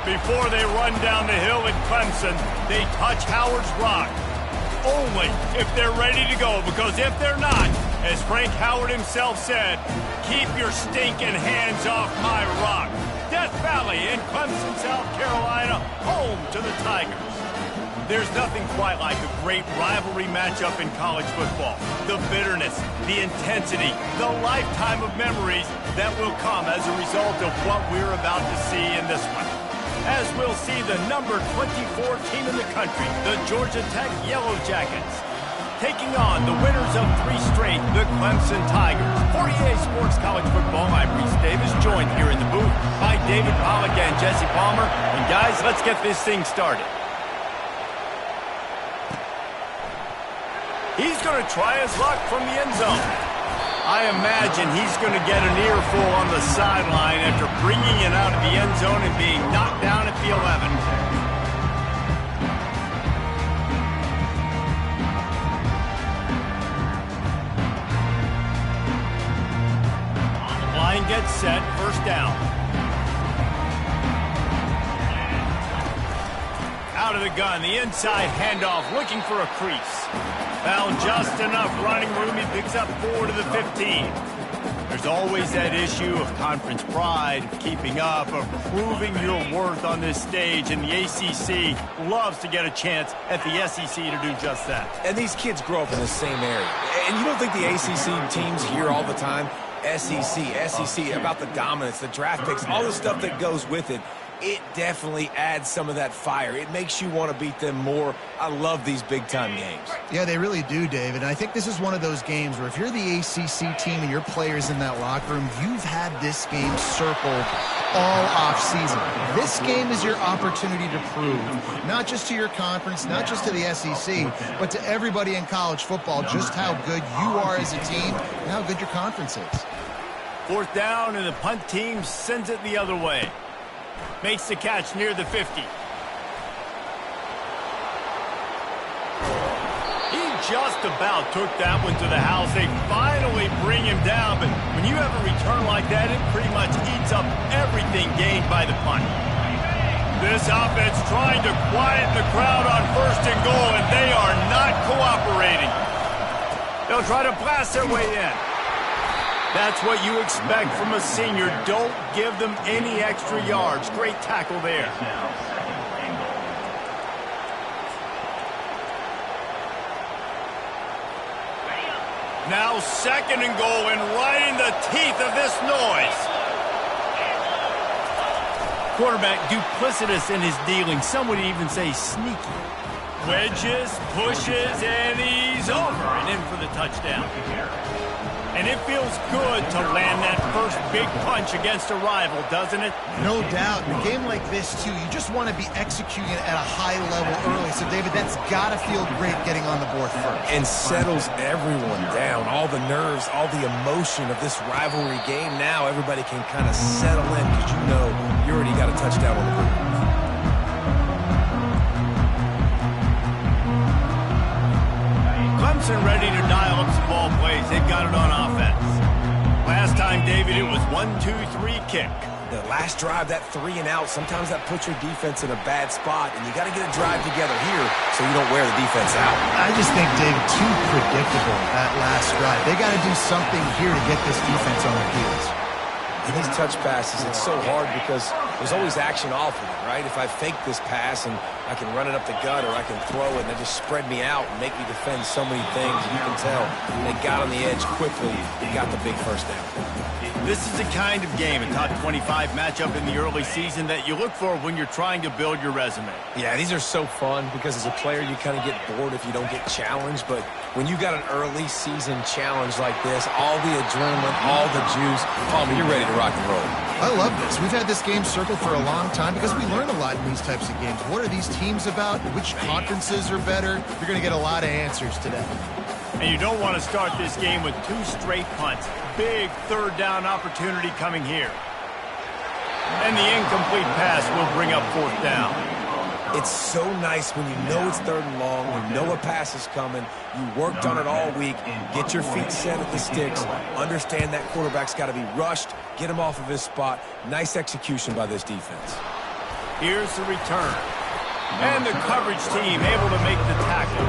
Before they run down the hill at Clemson, they touch Howard's rock. Only if they're ready to go, because if they're not, as Frank Howard himself said, keep your stinking hands off my rock. Death Valley in Clemson, South Carolina, home to the Tigers. There's nothing quite like a great rivalry matchup in college football. The bitterness, the intensity, the lifetime of memories that will come as a result of what we're about to see in this one. As we'll see the number 24 team in the country, the Georgia Tech Yellow Jackets, taking on the winners of 3 straight, the Clemson Tigers. For EA Sports College Football, I'm Reese Davis, joined here in the booth by David Pollack and Jesse Palmer. And guys, let's get this thing started. He's going to try his luck from the end zone. I imagine he's going to get an earful on the sideline after bringing it out of the end zone and being knocked down at the 11. Line gets set, first down. Out of the gun, the inside handoff, looking for a crease. Found just enough running room. He picks up 4 to the 15. There's always that issue of conference pride, of keeping up, of proving your worth on this stage, and the ACC loves to get a chance at the SEC to do just that. And these kids grow up in the same area. And you don't think the ACC teams hear all the time, SEC, about the dominance, the draft picks, all the stuff that goes with it. It definitely adds some of that fire. It makes you want to beat them more. I love these big-time games. Yeah, they really do, David. And I think this is one of those games where if you're the ACC team and your players in that locker room, you've had this game circled all off-season. This game is your opportunity to prove, not just to your conference, not just to the SEC, but to everybody in college football, just how good you are as a team and how good your conference is. 4th down, and the punt team sends it the other way. Makes the catch near the 50. He just about took that one to the house. They finally bring him down, but when you have a return like that, it pretty much eats up everything gained by the punt. This offense trying to quiet the crowd on 1st and goal, and they are not cooperating. They'll try to blast their way in. That's what you expect from a senior. Don't give them any extra yards. Great tackle there. Now 2nd and goal, and right in the teeth of this noise. Quarterback duplicitous in his dealing. Some would even say sneaky. Wedges, pushes, and he's over and in for the touchdown. And it feels good to land that first big punch against a rival, doesn't it? No doubt. In a game like this, too, you just want to be executing it at a high level early. So, David, that's got to feel great getting on the board first. And settles everyone down. All the nerves, all the emotion of this rivalry game. Now everybody can kind of settle in because you know you already got a touchdown on the board. Clemson ready to dial up some ball plays. They've got it on offense. Last time, David, it was 1-2-3 kick. The last drive, that 3 and out, sometimes that puts your defense in a bad spot, and you got to get a drive together here so you don't wear the defense out. I just think, David, too predictable that last drive. They got to do something here to get this defense on their heels. In these touch passes, it's so hard because there's always action off of it, right? If I fake this pass and I can run it up the gut or I can throw it and they just spread me out and make me defend so many things, you can tell they got on the edge quickly and got the big first down. This is the kind of game, a top 25 matchup in the early season that you look for when you're trying to build your resume. Yeah, these are so fun because as a player you kind of get bored if you don't get challenged, but when you got an early season challenge like this, all the adrenaline, all the juice, Palmer, you're ready to rock and roll. I love this. We've had this game circled for a long time because we learn a lot in these types of games. What are these teams about? Which conferences are better? You're going to get a lot of answers today. And you don't want to start this game with 2 straight punts. Big third down opportunity coming here. And the incomplete pass will bring up 4th down. It's so nice when you know it's 3rd and long, you know a pass is coming, you worked on it all week, get your feet set at the sticks, understand that quarterback's got to be rushed, get him off of his spot. Nice execution by this defense. Here's the return. And the coverage team able to make the tackle.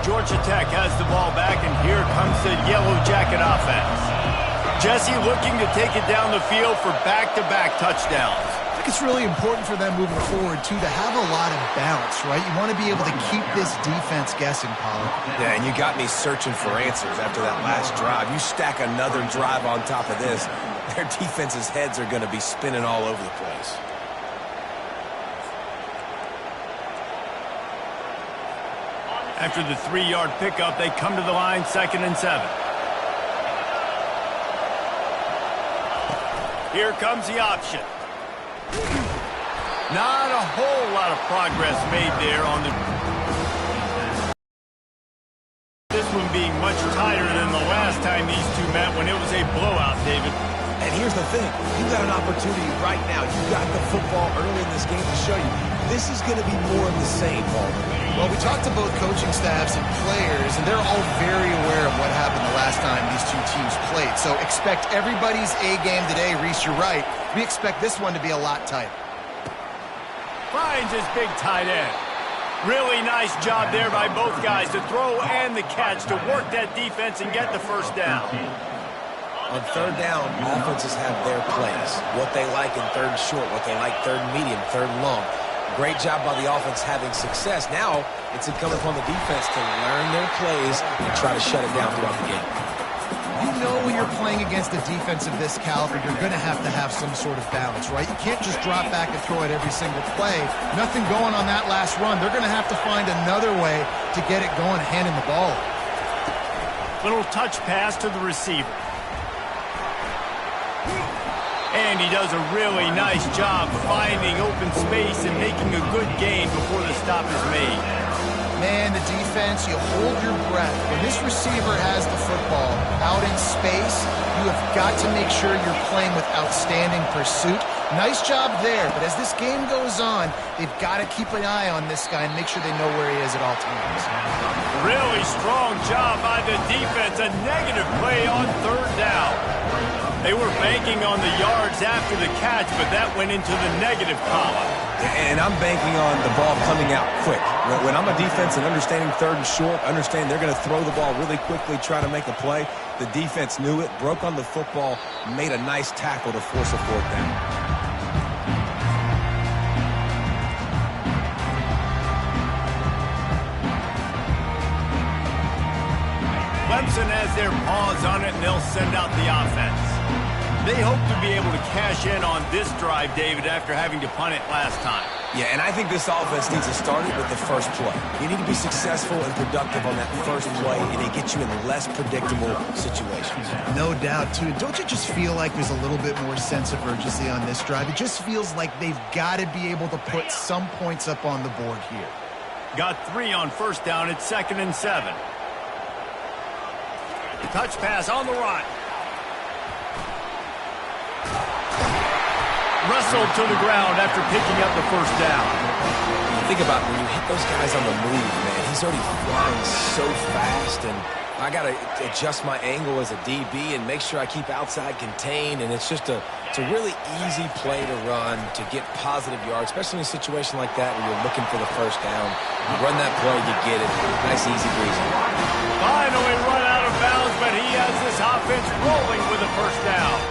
Georgia Tech has the ball back, and here comes the Yellow Jacket offense. Jesse looking to take it down the field for back-to-back touchdowns. I think it's really important for them moving forward, too, to have a lot of bounce, right? You want to be able to keep this defense guessing, Pollard. Yeah, and you got me searching for answers after that last drive. You stack another drive on top of this, their defense's heads are going to be spinning all over the place. After the 3-yard pickup, they come to the line, 2nd and 7. Here comes the option. Not a whole lot of progress made there on the... This one being much tighter than the last time these two met when it was a blowout, David. And here's the thing. You got an opportunity right now. You got the football early in this game to show you. This is going to be more of the same, Paul. Well, we talked to both coaching staffs and players, and they're all very aware of what happened the last time these two teams played. So expect everybody's A game today. Reese, you're right. We expect this one to be a lot tighter. Finds his big tight end. Really nice job there by both guys to throw and the catch to work that defense and get the 1st down. On 3rd down, offenses have their plays. What they like in 3rd and short, what they like 3rd and medium, 3rd and long. Great job by the offense having success. Now it's incumbent upon the defense to learn their plays and try to shut it down throughout the game. You know when you're playing against a defense of this caliber, you're going to have some sort of balance, right? You can't just drop back and throw it every single play. Nothing going on that last run. They're going to have to find another way to get it going, handing the ball. Little touch pass to the receiver. And he does a really nice job finding open space and making a good gain before the stop is made. Man, the defense, you hold your breath. When this receiver has the football out in space, you have got to make sure you're playing with outstanding pursuit. Nice job there, but as this game goes on, they've got to keep an eye on this guy and make sure they know where he is at all times. Really strong job by the defense. A negative play on 3rd down. They were banking on the yards after the catch, but that went into the negative column. And I'm banking on the ball coming out quick. When I'm a defense and understanding 3rd and short, understand they're going to throw the ball really quickly, try to make a play. The defense knew it, broke on the football, made a nice tackle to force a 4th down. Clemson has their paws on it, and they'll send out the offense. They hope to be able to cash in on this drive, David, after having to punt it last time. Yeah, and I think this offense needs to start it with the first play. You need to be successful and productive on that first play, and it gets you in less predictable situations. No doubt, too. Don't you just feel like there's a little bit more sense of urgency on this drive? It just feels like they've got to be able to put some points up on the board here. Got 3 on 1st down. It's 2nd and 7. Touch pass on the run. Wrestled to the ground after picking up the 1st down. Think about when you hit those guys on the move, man. He's already flying so fast, and I got to adjust my angle as a DB and make sure I keep outside contained, and it's just it's a really easy play to run to get positive yards, especially in a situation like that where you're looking for the 1st down. You run that play, you get it. Nice, easy breezy. Finally run out of bounds, but he has this offense rolling with a 1st down.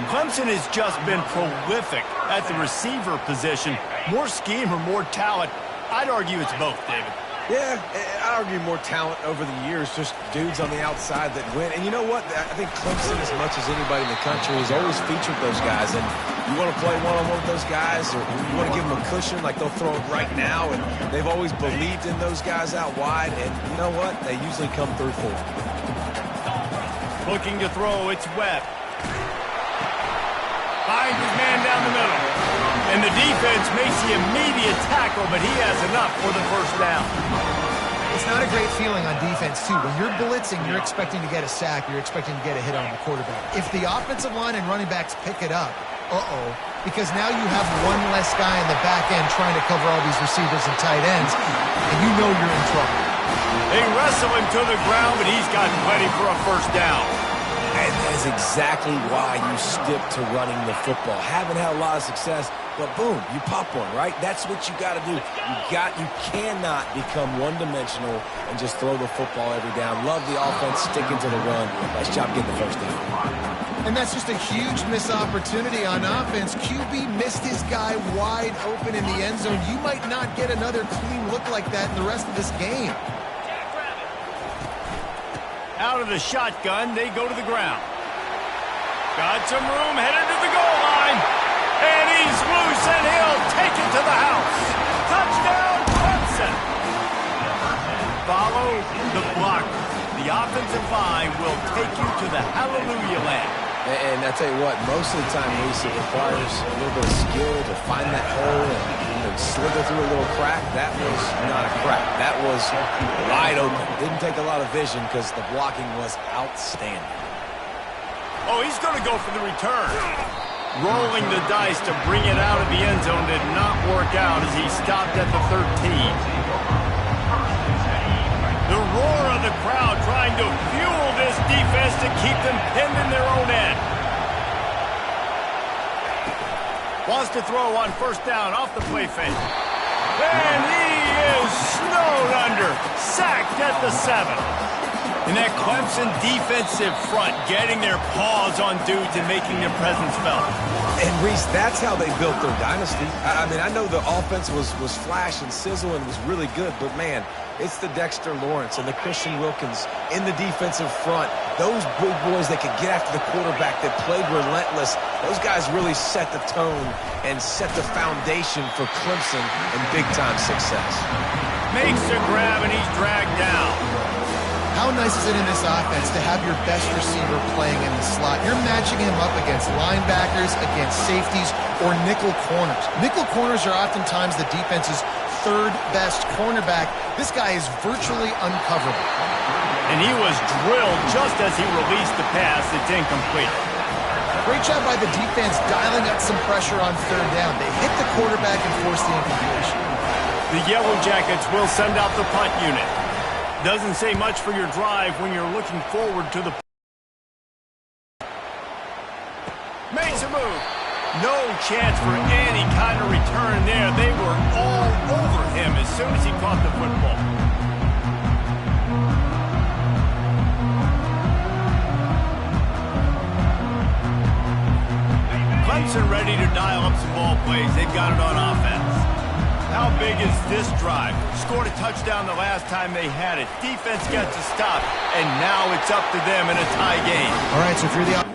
Clemson has just been prolific at the receiver position. More scheme or more talent? I'd argue it's both, David. Yeah, I'd argue more talent over the years, just dudes on the outside that win. And you know what? I think Clemson, as much as anybody in the country, has always featured those guys. And you want to play one-on-one with those guys, or you want to give them a cushion like they'll throw it right now. And they've always believed in those guys out wide. And you know what? They usually come through for them. Looking to throw, it's Webb. Finds his man down the middle. And the defense makes the immediate tackle, but he has enough for the first down. It's not a great feeling on defense, too. When you're blitzing, you're expecting to get a sack. You're expecting to get a hit on the quarterback. If the offensive line and running backs pick it up, because now you have one less guy in the back end trying to cover all these receivers and tight ends, and you know you're in trouble. They wrestle him to the ground, but he's got plenty for a first down. And that is exactly why you stick to running the football. Haven't had a lot of success, but boom, you pop one, right? That's what you got to do. You cannot become one-dimensional and just throw the football every down. Love the offense, sticking to the run. Nice job getting the first down. And that's just a huge missed opportunity on offense. QB missed his guy wide open in the end zone. You might not get another clean look like that in the rest of this game. Out of the shotgun, they go to the ground. Got some room, headed to the goal line. And he's loose, and he'll take it to the house. Touchdown, Clemson. Follow the block. The offensive line will take you to the hallelujah land. And I tell you what, most of the time, Reese, it requires a little bit of skill to find that hole and slither through a little crack. That was not a crack. That was wide open. Didn't take a lot of vision because the blocking was outstanding. Oh, he's going to go for the return. Rolling the dice to bring it out of the end zone did not work out as he stopped at the 13. The roar of the crowd trying to fuel this defense to keep them pinned in their own end. Wants to throw on first down off the play fake. And he is snowed under. Sacked at the 7. And that Clemson defensive front getting their paws on dudes and making their presence felt. And, Reese, that's how they built their dynasty. I mean, I know the offense was flash and sizzle and was really good, but, man, it's the Dexter Lawrence and the Christian Wilkins in the defensive front. Those big boys that could get after the quarterback, that played relentless, those guys really set the tone and set the foundation for Clemson and big-time success. Makes a grab, and he's dragged down. How nice is it in this offense to have your best receiver playing in the slot? You're matching him up against linebackers, against safeties, or nickel corners. Nickel corners are oftentimes the defense's third best cornerback. This guy is virtually uncoverable. And he was drilled just as he released the pass. It's incomplete. Great job by the defense dialing up some pressure on third down. They hit the quarterback and forced the incompletion. The Yellow Jackets will send out the punt unit. Doesn't say much for your drive when you're looking forward to the... Makes a move. No chance for any kind of return there. They were all over him as soon as he caught the football. Clemson ready to dial up some ball plays. They've got it on offense. How big is this drive? Scored a touchdown the last time they had it. Defense gets a stop, and now it's up to them in a tie game. All right, so if you're the...